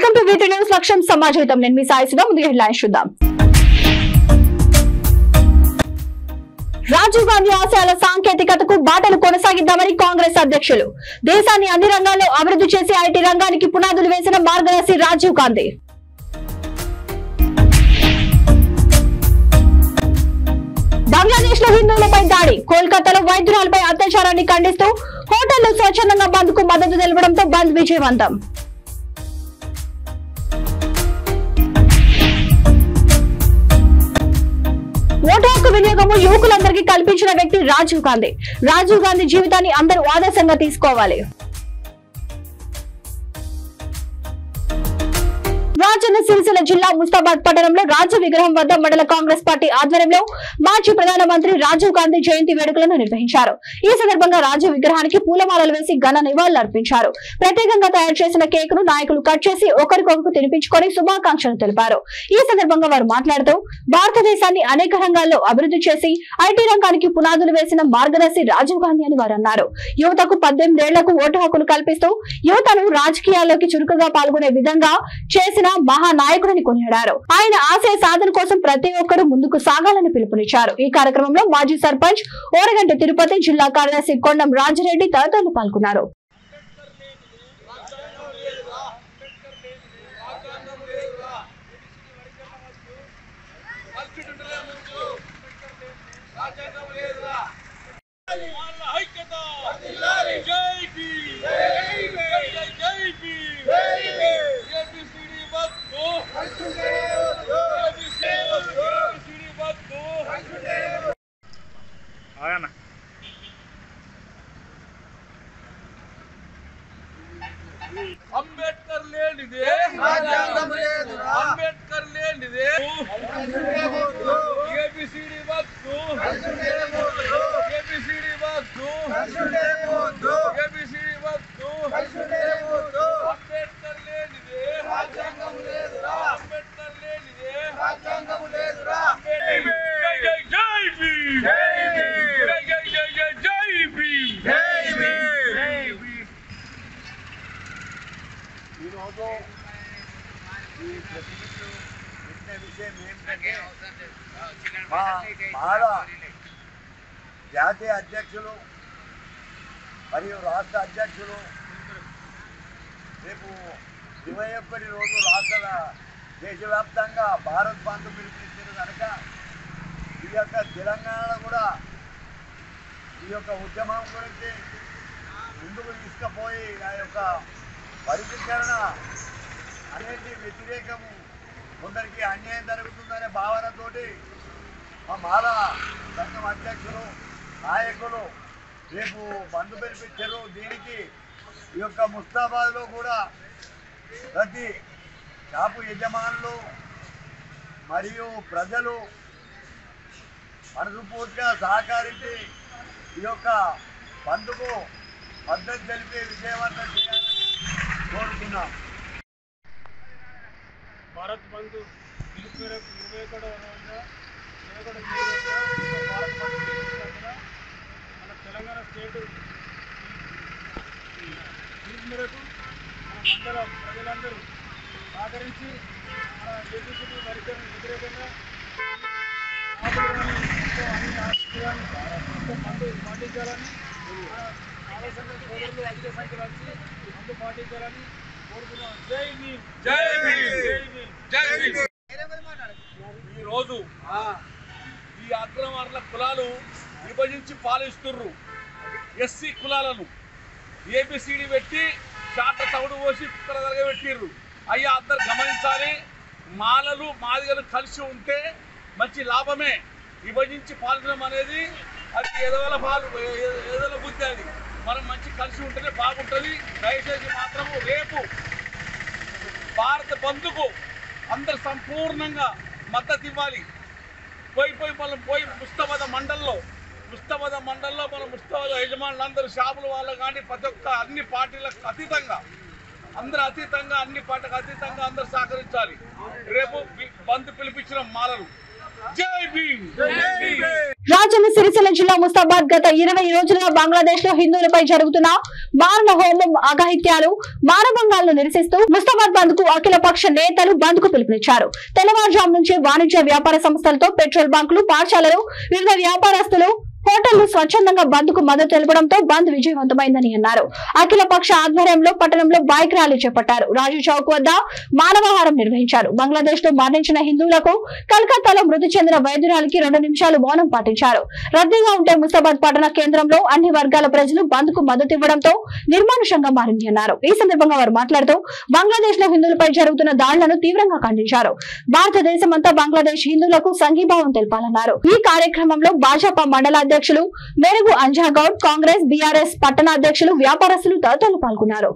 Welcome to వీటి news లక్ష్యం సమాజం. నేను మీ సాయి సుధా. ముందుగా హెడ్లైన్స్ చూద్దాం. రాజీవ్ గాంధీ ఆశయాల సాంకేతికతకు బాటలు కొనసాగిద్దామని కాంగ్రెస్ అధ్యక్షులు. దేశాన్ని అన్ని రంగాల్లో అభివృద్ధి చేసి ఐటీ రంగానికి పునాదులు వేసిన మార్గదర్శి రాజీవ్ గాంధీ. బంగ్లాదేశ్ లో హిందువులపై దాడి. కోల్కతాలో వైద్యురాలపై అత్యాచారాన్ని ఖండిస్తూ హోటల్లో స్వచ్ఛందంగా బంద్ కు మద్దతు తెలపడంతో బంద్ విజయవంతం. ఓటు హక్కు వినియోగము యువకులందరికీ కల్పించిన వ్యక్తి రాజీవ్ గాంధీ. రాజీవ్ గాంధీ జీవితాన్ని అందరూ ఆదర్శంగా తీసుకోవాలి. రాజన్న సిరిసిల్ల జిల్లా ముస్తాబాద్ పట్టణంలో రాజ విగ్రహం వద్ద మండల కాంగ్రెస్ పార్టీ ఆధ్వర్యంలో మాజీ ప్రధానమంత్రి రాజీవ్ గాంధీ జయంతి వేడుకలను నిర్వహించారు. ఈ సందర్భంగా రాజ విగ్రహానికి పూలమాలలు వేసి ఘన నివాళులు అర్పించారు. ప్రత్యేకంగా తయారు చేసిన కేక్ ను నాయకులు కట్ చేసి ఒకరికొకరు తినిపించుకొని శుభాకాంక్షలు తెలిపారు. ఈ సందర్భంగా వారు మాట్లాడుతూ భారతదేశాన్ని అనేక రంగాల్లో అభివృద్ధి చేసి ఐటీ రంగానికి పునాదులు వేసిన మార్గదర్శి రాజీవ్ గాంధీ అని వారు అన్నారు. యువతకు 18 ఏళ్లకు ఓటు హక్కును కల్పిస్తూ యువతను రాజకీయాల్లోకి చురుకుగా పాల్గొనే విధంగా చేసిన మహానాయకుడిని కొనియాడారు. ఆయన ఆశయ సాధన కోసం ప్రతి ఒక్కరూ ముందుకు సాగాలని పిలుపునిచ్చారు. ఈ కార్యక్రమంలో మాజీ సర్పంచ్ ఓరగంటి తిరుపతి, జిల్లా కార్యదర్శి కొండం రాజిరెడ్డి తదితరులు పాల్గొన్నారు. అంబేద్కర్ లేనిదే అంబేద్కర్ లేనిదే ఏబిసిడి వద్దు ఏబిసిడి వద్దు ఏబిసిడి వద్దు అంబేద్కర్ లేనిదే రాజ్యాంగం లేదురా అంబేద్కర్ లేనిదే రాజ్యాంగం లేదురా జై జై జై భీమ్ జై జై జై జై జై భీమ్ జై భీమ్. ఈరోజు ఈ ప్రతినిధులు విషయం ఏంటంటే బాల జాతీయ అధ్యక్షులు మరియు రాష్ట్ర అధ్యక్షులు రేపు 21 రోజు రాష్ట్ర దేశవ్యాప్తంగా భారత్ బంద్ పిలుపునిచ్చారు కనుక ఈ యొక్క తెలంగాణలో కూడా ఈ యొక్క ఉద్యమం గురించి ముందుకు తీసుకుపోయి ఆ యొక్క పరిష్కరణ అనేది వ్యతిరేకము కొందరికి అన్యాయం జరుగుతుందనే భావనతోటి మా మాల సంఘం అధ్యక్షులు నాయకులు రేపు బంద్ పిలిపించారు. దీనికి ఈ యొక్క ముస్తాబాద్లో కూడా ప్రతి షాపు యజమానులు మరియు ప్రజలు మనస్ఫూర్తిగా సహకరించి ఈ యొక్క బంద్కు మద్దతు తెలిపి విజయవంతం చేయాలని కోరుతున్నాం. భారత్ బంద్ పిలుపు మేరకు 21వ రోజున భారత్ బంద్ పిలుపునందున మన తెలంగాణ స్టేట్ పిలుపు మేరకు మన మండల ప్రజలందరూ సహకరించి మన ఏబిసిడి వైఖరిని వ్యతిరేకంగా మందు పాటించాలని ఆలోచన సోదరులు అధిక సంఖ్యలో వచ్చి మందు పాటించాలని కోరుతున్నాం. జై భీమ్ జై భీమ్ జై భీమ్. ఈరోజు ఈ అగ్రవర్ణ కులాలు విభజించి పాలిస్తుర్రు. ఎస్సీ కులాలను ఏబిసిడి పెట్టి చాట తవుడు పోసి కుక్కర పెట్టిర్రు. అయ్యా అందరు గమనించాలి, మాలలు మాదిగలు కలిసి ఉంటే మంచి లాభమే. విభజించి పాల్గొనడం అనేది అది ఎదల బుద్ధి. అది మనం మంచి కలిసి ఉంటేనే బాగుంటుంది. దయచేసి మాత్రము రేపు భారత బంద్కు అందరు సంపూర్ణంగా మద్దతు ఇవ్వాలి. మనం ముస్తాబాద్ మండల్లో మన ముస్తాబాద్ యజమానులందరూ షాపుల వాళ్ళు కానీ ప్రతి ఒక్క అన్ని పార్టీలకు అతీతంగా అన్ని పార్టీలకు అతీతంగా అందరూ సహకరించాలి. రేపు బంద్ పిలిపించిన మాలలు. జై భీమ్. రాజన్న సిరిసిల్ల జిల్లా ముస్తాబాద్ గత 20 రోజులుగా బంగ్లాదేశ్ లో హిందువులపై జరుగుతున్న మారణ హోమం అఘాయిత్యాలు మానభంగాలను నిరసిస్తూ ముస్తాబాద్ బంద్ కు అఖిల పక్ష నేతలు బంద్ కు పిలుపునిచ్చారు. తెల్లవారుజాము నుంచి వాణిజ్య వ్యాపార సంస్థలతో పెట్రోల్ బంకులు పాఠశాలలు వివిధ వ్యాపారస్తులు హోటళ్లు స్వచ్ఛందంగా బంద్ కు మద్దతు తెలపడంతో బంద్ విజయవంతమైందని అన్నారు. అఖిల పక్ష ఆధ్వర్యంలో పట్టణంలో బైక్ ర్యాలీ చేపట్టారు. రాజు చౌక్ వద్ద మానవహారం నిర్వహించారు. బంగ్లాదేశ్ లో మరణించిన హిందువులకు కలకత్తాలో మృతి చెందిన వైద్యురాలికి 2 నిమిషాలు మౌనం పాటించారు. రద్దీగా ఉంటే ముస్తాబాద్ పట్టణ కేంద్రంలో అన్ని వర్గాల ప్రజలు బంద్ కు మద్దతు ఇవ్వడంతో నిర్మానుషంగా మారింది అన్నారు. ఈ సందర్భంగా వారు మాట్లాడుతూ బంగ్లాదేశ్ లో హిందువులపై జరుగుతున్న దాడులను తీవ్రంగా ఖండించారు. భారతదేశమంతా బంగ్లాదేశ్ హిందువులకు సంఘీభావం తెలపాలన్నారు. ఈ కార్యక్రమంలో భాజపా మండల అధ్యక్షులు మెరుగు అంజాగౌడ్, కాంగ్రెస్, బీఆర్ఎస్ పట్టణ అధ్యక్షులు, వ్యాపారస్తులు తదితరులు పాల్గొన్నారు.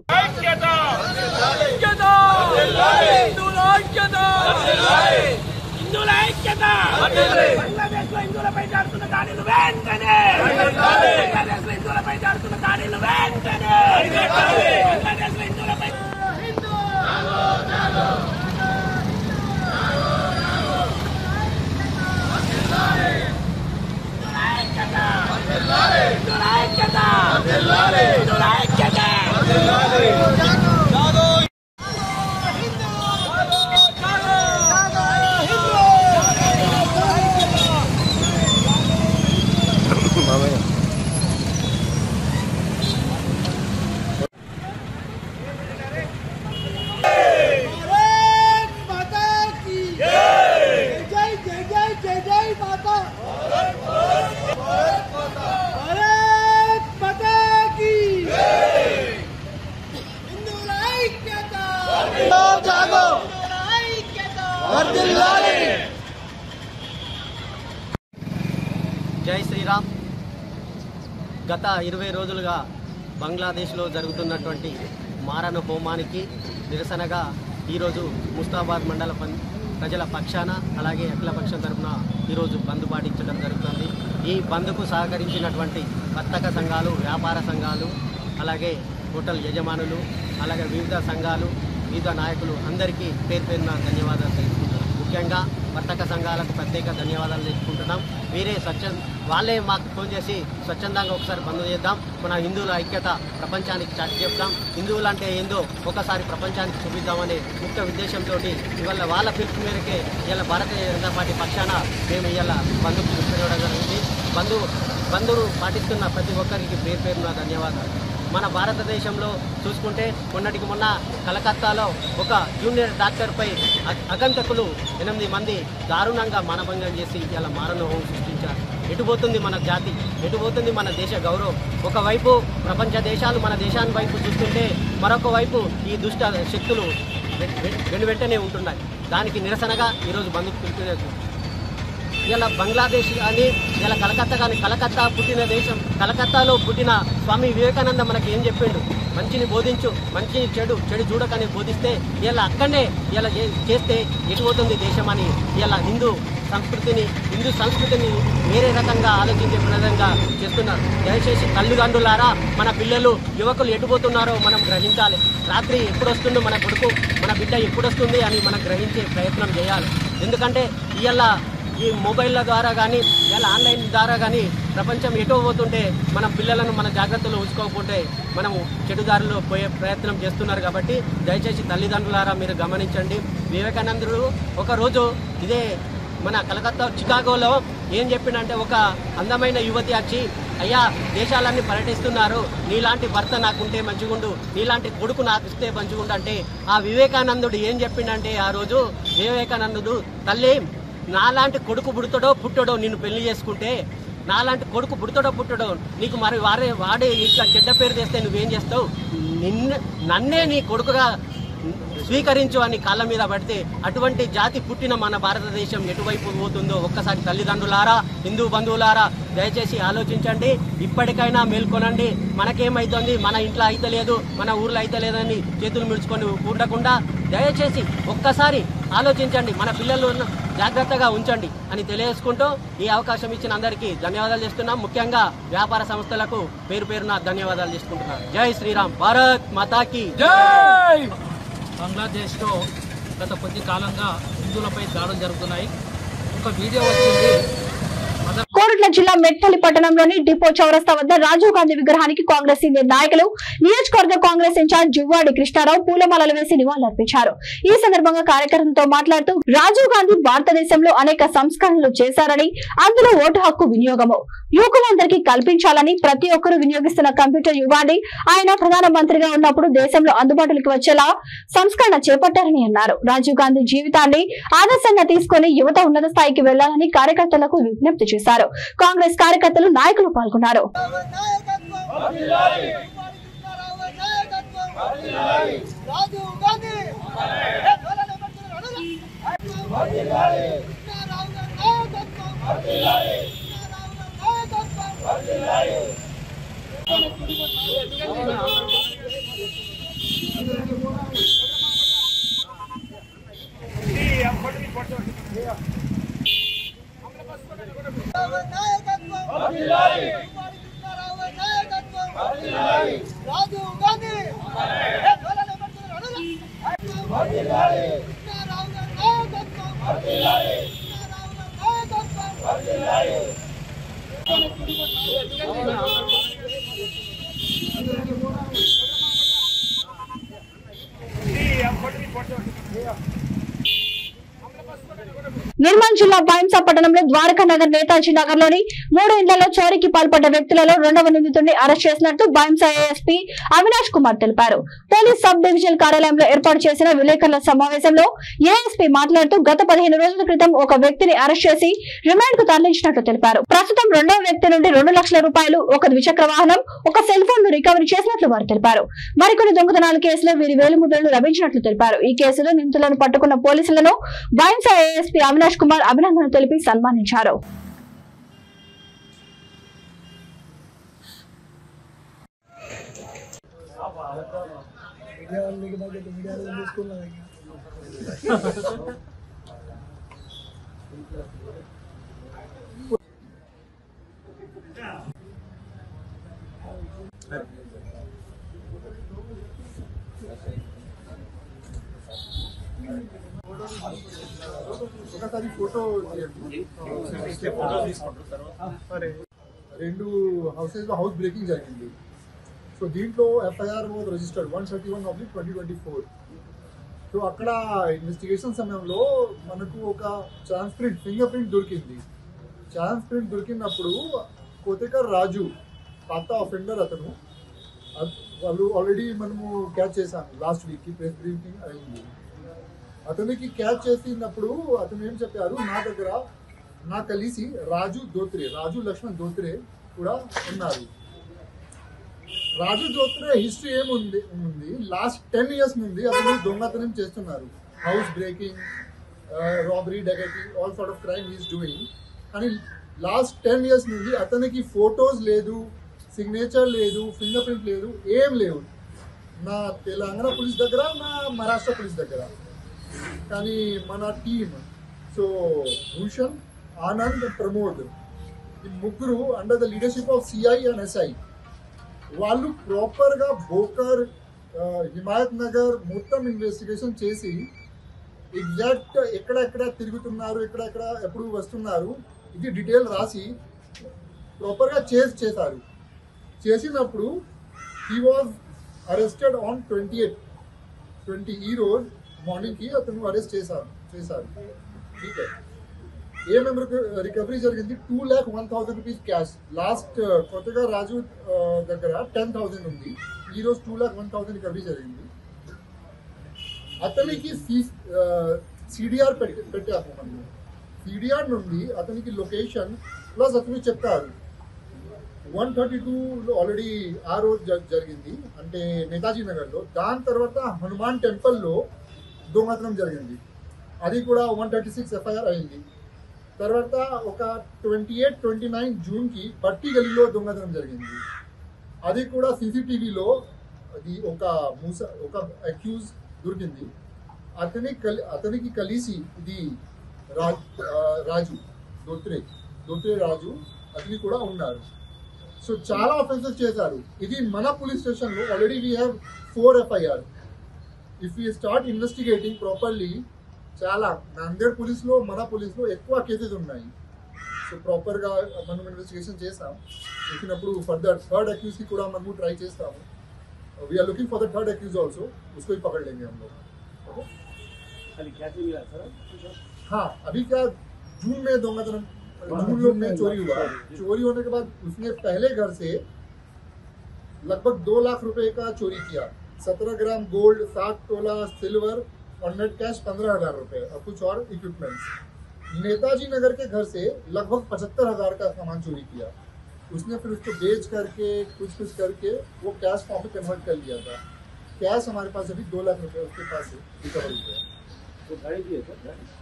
జై శ్రీరామ్. గత 20 రోజులుగా బంగ్లాదేశ్లో జరుగుతున్నటువంటి మారణ హోమానికి నిరసనగా ఈరోజు ముస్తాబాద్ మండల ప్రజల పక్షాన అలాగే అఖిల పక్షం తరఫున ఈరోజు బంద్ పాటించడం జరుగుతుంది. ఈ బంద్కు సహకరించినటువంటి వర్తక సంఘాలు, వ్యాపార సంఘాలు, అలాగే హోటల్ యజమానులు, అలాగే వివిధ సంఘాలు, వివిధ నాయకులు అందరికీ పేరు పేరున ధన్యవాదాలు తెలుసుకుంటున్నాం. ముఖ్యంగా వర్తక సంఘాలకు ప్రత్యేక ధన్యవాదాలు తెలుసుకుంటున్నాం. వాళ్ళే మాకు ఫోన్ చేసి స్వచ్ఛందంగా ఒకసారి బంద్ చేద్దాం, మన హిందువుల ఐక్యత ప్రపంచానికి చాటి చెప్తాం, హిందువులు అంటే ఏందో ఒకసారి ప్రపంచానికి చూపిద్దామనే ముఖ్య ఉద్దేశంతో ఇవాళ వాళ్ళ పిలుపు మేరకే ఇవాళ భారతీయ జనతా పార్టీ పక్షాన మేము ఇవాళ బంద్కు పిలుపునివ్వడం జరిగింది. బంధువు పాటిస్తున్న ప్రతి ఒక్కరికి పేరు పేరున ధన్యవాదాలు. మన భారతదేశంలో చూసుకుంటే మొన్న కలకత్తాలో ఒక జూనియర్ డాక్టర్పై అగంతకులు 8 మంది దారుణంగా మానభంగం చేసి ఇలా మారణ హోమం సృష్టించారు. ఎటుపోతుంది మన జాతి, ఎటుపోతుంది మన దేశ గౌరవం? ఒకవైపు ప్రపంచ దేశాలు మన దేశాన్ని వైపు చూస్తుంటే మరొక వైపు ఈ దుష్ట శక్తులు వెంటనే ఉంటున్నాయి. దానికి నిరసనగా ఈరోజు బంద్కు పిలుపునిచ్చారు. ఇలా బంగ్లాదేశ్ కానీ ఇలా కలకత్తా కానీ, కలకత్తా పుట్టిన దేశం, కలకత్తాలో పుట్టిన స్వామి వివేకానంద మనకి ఏం చెప్పిండు? మంచిని బోధించు, మంచిని చెడు చూడకని బోధిస్తే ఇలా అక్కడనే ఇలా చేస్తే ఎటుపోతుంది దేశం అని ఇలా హిందూ సంస్కృతిని వేరే రకంగా ఆలోచించే విధంగా చేస్తున్నారు. దయచేసి తల్లిదండ్రులారా, మన పిల్లలు యువకులు ఎటుపోతున్నారో మనం గ్రహించాలి. రాత్రి ఎప్పుడొస్తుందో మన కొడుకు, మన బిడ్డ ఎప్పుడొస్తుంది అని మనం గ్రహించే ప్రయత్నం చేయాలి. ఎందుకంటే ఇలా ఈ మొబైల్ల ద్వారా కానీ ఇలా ఆన్లైన్ ద్వారా కానీ ప్రపంచం ఎటో పోతుంటే మనం పిల్లలను మన జాగ్రత్తలో ఉంచుకోకపోతే మనము చెడుదారిలో పోయే ప్రయత్నం చేస్తున్నారు. కాబట్టి దయచేసి తల్లిదండ్రులారా మీరు గమనించండి. వివేకానందుడు ఒకరోజు ఇదే మన కలకత్తా చికాగోలో ఏం చెప్పిండంటే, ఒక అందమైన యువతి వచ్చి, అయ్యా దేశాలన్నీ పర్యటిస్తున్నారు, నీలాంటి భర్త నాకుంటే మంచిగుండు, నీలాంటి కొడుకు నాకు ఇస్తే మంచిగుండు అంటే ఆ వివేకానందుడు ఏం చెప్పిండంటే, ఆ రోజు వివేకానందుడు, తల్లి నాలాంటి కొడుకు పుట్టడో నిన్ను పెళ్లి చేసుకుంటే, నాలాంటి కొడుకు పుట్టడో నీకు మరి వాడే ఇట్లా చెడ్డ పేరు తెస్తే నువ్వేం చేస్తావు? నన్నే నీ కొడుకుగా స్వీకరించు అని కాళ్ళ మీద పడితే అటువంటి జాతి పుట్టిన మన భారతదేశం ఎటువైపు పోతుందో ఒక్కసారి తల్లిదండ్రులారా, హిందూ బంధువులారా దయచేసి ఆలోచించండి. ఇప్పటికైనా మేల్కొనండి. మనకేమైతుంది, మన ఇంట్లో అయితే లేదు, మన ఊర్లో అయితే లేదని చేతులు మిడుచుకొని ఉండకుండా దయచేసి ఒక్కసారి ఆలోచించండి, మన పిల్లలను జాగ్రత్తగా ఉంచండి అని తెలియజేసుకుంటూ ఈ అవకాశం ఇచ్చిన అందరికీ ధన్యవాదాలు చేస్తున్నాం. ముఖ్యంగా వ్యాపార సంస్థలకు పేరు పేరున ధన్యవాదాలు చేసుకుంటున్నాను. జై శ్రీరామ్, భారత్ మాతాకి జై. బంగ్లాదేశ్లో గత కొద్ది కాలంగా హిందువులపై దాడులు జరుగుతున్నాయి. ఒక వీడియో వచ్చింది. బాపట్ల జిల్లా మెట్పల్లి పట్టణంలోని డిపో చౌరస్తా వద్ద రాజీవ్ గాంధీ విగ్రహానికి కాంగ్రెస్ సీనియర్ నాయకులు నియోజకవర్గ కాంగ్రెస్ ఇన్ఛార్జ్ జువ్వాడి కృష్ణారావు పూలమాలలు వేసి నివాళులర్పించారు. ఈ సందర్భంగా కార్యకర్తలతో మాట్లాడుతూ రాజీవ్ గాంధీ భారతదేశంలో అనేక సంస్కరణలు చేశారని, అందులో ఓటు హక్కు వినియోగము యువకులందరికీ కల్పించాలని, ప్రతి ఒక్కరూ వినియోగిస్తున్న కంప్యూటర్ యుగాన్ని ఆయన ప్రధానమంత్రిగా ఉన్నప్పుడు దేశంలో అందుబాటులోకి వచ్చేలా సంస్కరణ చేపట్టారని అన్నారు. రాజీవ్ గాంధీ జీవితాన్ని ఆదర్శంగా తీసుకుని యువత ఉన్నత స్థాయికి వెళ్లాలని కార్యకర్తలకు విజ్ఞప్తి చేశారు. కాంగ్రెస్ కార్యకర్తలు, నాయకులు పాల్గొన్నారు. నిర్మల్ జిల్లా బైంసా పట్టణంలో ద్వారకా నగర్ నేతాజీ నగర్ లోని 3 ఇళ్లలో చోరీకి పాల్పడ్డ వ్యక్తులలో 2వ నిందితుడిని అరెస్ట్ చేసినట్టు బైంసా ఏఎస్పీ అవినాష్ కుమార్ తెలిపారు. పోలీస్ సబ్ డివిజనల్ కార్యాలయంలో ఏర్పాటు చేసిన విలేకరుల సమావేశంలో ఏఎస్పీ మాట్లాడుతూ గత 15 రోజుల క్రితం ఒక వ్యక్తిని అరెస్ట్ చేసి రిమాండ్ కు తరలించినట్టు తెలిపారు. ప్రస్తుతం 2వ వ్యక్తి నుండి 2 లక్షల రూపాయలు, ఒక ద్విచక్ర వాహనం, ఒక సెల్ ఫోన్ ను రికవరీ చేసినట్లు వారు తెలిపారు. మరికొన్ని దొంగతనాల కేసులో వీరి వేలిముద్రలు లభించినట్లు తెలిపారు. ఈ కేసులో నిందితులను పట్టుకున్న పోలీసులను బైంసా ఏఎస్పీ అవినాష్ కుమార్ అభినందనలు తెలిపి సన్మానించారు. ఒకసారి ఫోటో 2 హౌసెస్ లో హౌస్ బ్రేకింగ్ జరిగింది. సో దీంట్లో ఎఫ్ఐఆర్ రిజిస్టర్డ్ 131/2024. సో అక్కడ ఇన్వెస్టిగేషన్ సమయంలో మనకు ఒక ఛాన్స్ ప్రింట్, ఫింగర్ ప్రింట్ దొరికింది. ఛాన్స్ ప్రింట్ దొరికినప్పుడు కోతేకర్ రాజు, పాత అఫెండర్ అతను, వాళ్ళు ఆల్రెడీ మనము క్యాచ్ చేశాము. లాస్ట్ వీక్ ప్రెస్ బ్రీఫింగ్ అయింది. అతనికి క్యాచ్ చేసినప్పుడు అతను ఏం చెప్పారు, నా దగ్గర నా కలిసి రాజు లక్ష్మణ్ దోత్రే కూడా ఉన్నారు. రాజు దోత్రే హిస్టరీ ఏముంది, లాస్ట్ 10 years నుండి అతను దొంగతనం చేస్తున్నారు. House breaking, robbery, dacoity, all sort of crime is doing. కానీ లాస్ట్ 10 years నుండి అతనికి ఫోటోస్ లేదు, సిగ్నేచర్ లేదు, ఫింగర్ ప్రింట్ లేదు, ఏం లేవు నా తెలంగాణ పోలీస్ దగ్గర, నా మహారాష్ట్ర పోలీస్ దగ్గర. కానీ మన టీమ్, సో భూషణ్, ఆనంద్, ప్రమోద్, ఈ ముగ్గురు under the leadership of CI and SI, వాళ్ళు ప్రాపర్గా భోకర్, హిమాయత్ నగర్ మొత్తం ఇన్వెస్టిగేషన్ చేసి ఎగ్జాక్ట్ ఎక్కడెక్కడ తిరుగుతున్నారు, ఎక్కడెక్కడ ఎప్పుడు వస్తున్నారు, ఇది డీటెయిల్ రాసి ప్రాపర్గా చేశారు. చేసినప్పుడు హీ వాజ్ అరెస్టెడ్ ఆన్ 20 ఈ రోజు మార్నింగ్కి అతను అరెస్ట్ చేశారు. ఠీకే. ఏమేమి రికవరీ జరిగింది, 2,01,000 రూపీస్ క్యాష్. లాస్ట్ కొత్తగా రాజు దగ్గర 10,000 ఉంది, ఈరోజు 2,01,000 రికవరీ జరిగింది. అతనికి సిడిఆర్ పెట్టాము. మనం సిడిఆర్ నుండి అతనికి లొకేషన్ ప్లస్ అతను చెప్పారు 132లో ఆల్రెడీ ఆ రోజు జరిగింది, అంటే నేతాజీ నగర్లో. దాని తర్వాత హనుమాన్ టెంపుల్లో దొంగతనం జరిగింది, అది కూడా 136 ఎఫ్ఐఆర్ అయింది. తర్వాత ఒక 28-29 జూన్కి బట్టి గలీలో దొంగతనం జరిగింది, అది కూడా CCTVలో అది ఒక అక్యూజ్ దొరికింది. అతనికి కలిసి ఇది రాజు దోత్రే రాజు అతని కూడా ఉన్నారు. సో చాలా అఫెన్సెస్ చేశారు. ఇది మన పోలీస్ స్టేషన్లో already we have 4 FIR. If you start investigating properly, చాలా నాందేడ్ పోలీస్లో, మన పోలీస్లో ఎక్కువ కేసెస్ ఉన్నాయి. సో సో ప్రాపర్గా మనం ఇన్వెస్టిగేషన్ చేస్తాం. చేసినప్పుడు ఫర్దర్ థర్డ్ అక్యూజ్కి కూడా మనము ట్రై చేస్తాము. We are looking for the third accused also, उसको भी पकड़ लेंगे हम लोग. हाँ, अभी क्या जून में दोंगाधन जून में चोरी हुआ. चोरी होने के बाद उसने पहले घर से लगभग 2 लाख रुपए का चोरी किया. 17 ग्राम गोल्ड, 7 तोला सिल्वर और नेट कैश 15,000 रुपए और कुछ और इक्विपमेंट्स. नेताजी नगर के घर से लगभग 75,000 का सामान चोरी किया. उसने फिर उसको बेच करके कुछ करके वो कैश फॉर्म में कन्वर्ट कर लिया था. कैश हमारे पास अभी 2 लाख रुपए उसके पास रिकवर हुआ.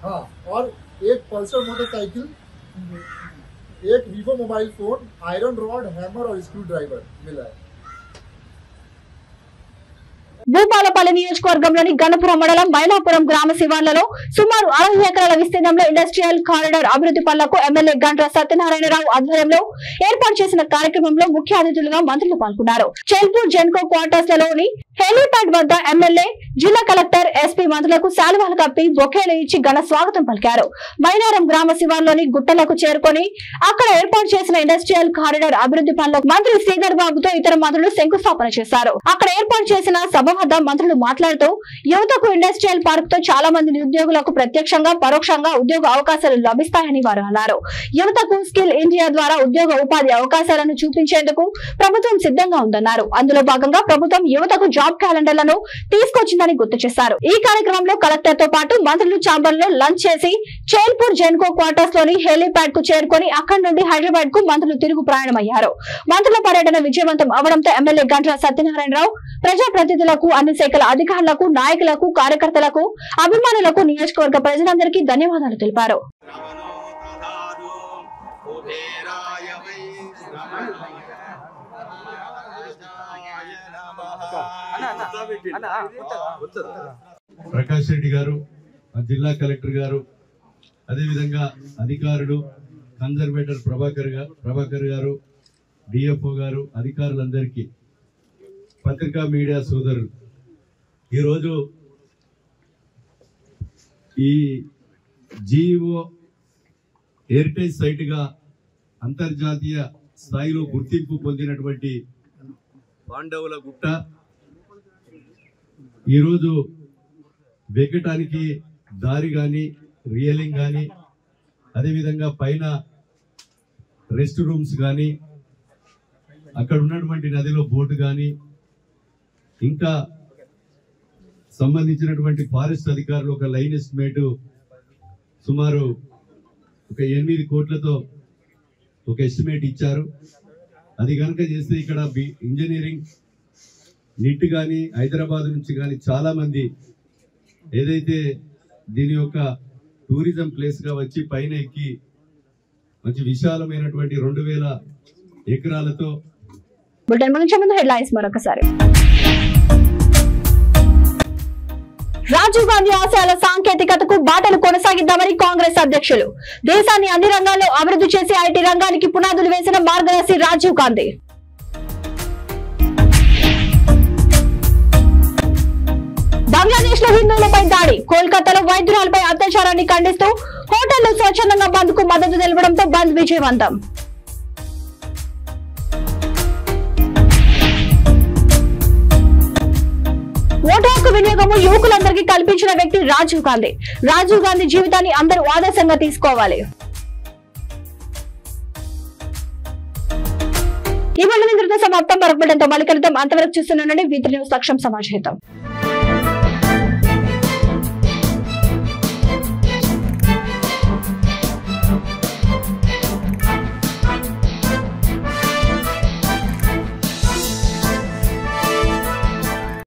हाँ, और एक पल्सर मोटरसाइकिल, एक Vivo mobile phone, iron rod, hammer और स्क्रू ड्राइवर मिला है. భూపాలపల్లి నియోజకవర్గంలోని గణపురం మండలం మైలాపురం గ్రామ శివార్లలో సుమారు 60 ఎకరాల విస్తీర్ణంలో ఇండస్ట్రియల్ కారిడార్ అభివృద్ధి పనులకు ఎమ్మెల్యే గంట్ర సత్యనారాయణరావు ఆధ్వర్యంలో ఏర్పాటు చేసిన కార్యక్రమంలో ముఖ్య అతిథులుగా మంత్రులు పాల్గొన్నారు. చెల్పూర్ జెన్కో క్వార్టర్స్ లోని హెలీప్యాడ్ వద్ద ఎమ్మెల్యే, జిల్లా కలెక్టర్, ఎస్పీ మంత్రులకు శాలువాలు కప్పి బొకేలు ఇచ్చి ఘన స్వాగతం పలికారు. మైలారం గ్రామ శివార్లోని గుట్టలకు చేరుకొని అక్కడ ఏర్పాటు చేసిన ఇండస్ట్రియల్ కారిడార్ అభివృద్ధి పనులకు మంత్రి శ్రీధర్ బాబుతో ఇతర మంత్రులు శంకుస్థాపన చేశారు. అక్కడ ఏర్పాటు చేసిన సభ వద్ద మంత్రులు మాట్లాడుతూ యువతకు ఇండస్ట్రియల్ పార్క్ తో చాలా మంది నిరుద్యోగులకు ప్రత్యక్షంగా పరోక్షంగా ఉద్యోగ అవకాశాలు లభిస్తాయని వారు అన్నారు. యువతకు స్కిల్ ఇండియా ద్వారా ఉద్యోగ ఉపాధి అవకాశాలను చూపించేందుకు ప్రభుత్వం సిద్ధంగా ఉందన్నారు. అందులో భాగంగా ప్రభుత్వం యువతకు జాబ్ క్యాలెండర్లను తీసుకొచ్చిందని గుర్తు చేశారు. ఈ కార్యక్రమంలో కలెక్టర్ తో పాటు మంత్రులు చాంబర్ లో లంచ్ చేసి చేల్పూర్ జెన్కో క్వార్టర్స్ లోని హెలీప్యాడ్ కు చేరుకొని అక్కడి నుండి హైదరాబాద్ కు మంత్రులు తిరుగు ప్రయాణమయ్యారు. మంత్రుల పర్యటన విజయవంతం అవడంతో ఎమ్మెల్యే గంట్ర సత్యనారాయణరావు ప్రజాప్రతినిధులకు, అన్ని శాఖల అధికారులకు, నాయకులకు, కార్యకర్తలకు, అభిమానులకు, నియోజకవర్గ ప్రజలందరికీ ధన్యవాదాలు తెలిపారు. ప్రకాష్ రెడ్డి గారు, జిల్లా కలెక్టర్ గారు, అదేవిధంగా అధికారులు, కన్జర్వేటర్ ప్రభాకర్ గారు, డిఎఫ్ఓ గారు, అధికారులందరికీ, పత్రికా మీడియా సోదరులు, ఈరోజు ఈ జీఓ హెరిటేజ్ సైట్గా అంతర్జాతీయ స్థాయిలో గుర్తింపు పొందినటువంటి పాండవుల గుట్ట ఈరోజు వెక్కటానికి దారి కానీ, రియలింగ్ కానీ, అదేవిధంగా పైన రెస్ట్ రూమ్స్ కానీ, అక్కడ ఉన్నటువంటి నదిలో బోటు కానీ, ఇంకా సంబంధించినటువంటి ఫారెస్ట్ అధికారులు ఒక లైన్ ఎస్టిమేట్ సుమారు ఒక 8 కోట్లతో ఒక ఎస్టిమేట్ ఇచ్చారు. అది కనుక చేస్తే ఇక్కడ ఇంజనీరింగ్ నిట్ కానీ, హైదరాబాద్ నుంచి కానీ చాలా మంది ఏదైతే దీని యొక్క టూరిజం ప్లేస్గా వచ్చి పైన ఎక్కి మంచి విశాలమైనటువంటి 2000 ఎకరాలతో. బులెటిన్ ముగించే ముందు హెడ్లైన్స్ మరొకసారి. రాజీవ్ గాంధీ ఆశయాల సాంకేతికతకు బాటలు కొనసాగిద్దామని కాంగ్రెస్ అధ్యక్షులు. దేశాన్ని అన్ని రంగాల్లో అభివృద్ధి చేసి ఐటీ రంగానికి పునాదులు వేసిన మార్గదర్శి రాజీవ్ గాంధీ. బంగ్లాదేశ్ లో హిందువులపై దాడి, కోల్కతాలో వైద్యురాలపై అత్యాచారాన్ని ఖండిస్తూ హోటళ్లు స్వచ్ఛందంగా బంద్ కు మద్దతు తెలపడంతో బంద్ విజయవంతం. ఓటు హక్కు వినియోగము యువకులందరికీ కల్పించిన వ్యక్తి రాజీవ్ గాంధీ. రాజీవ్ గాంధీ జీవితాన్ని అందరూ ఆదర్శంగా తీసుకోవాలి. ఈ బులెటిన్ ఇంతటితో సమాప్తం. మరొక బులెటిన్తో మళ్ళీ కలుద్దాం. అంతవరకు చూస్తున్నానండి V3 న్యూస్ లక్ష్యం సమాజహితం.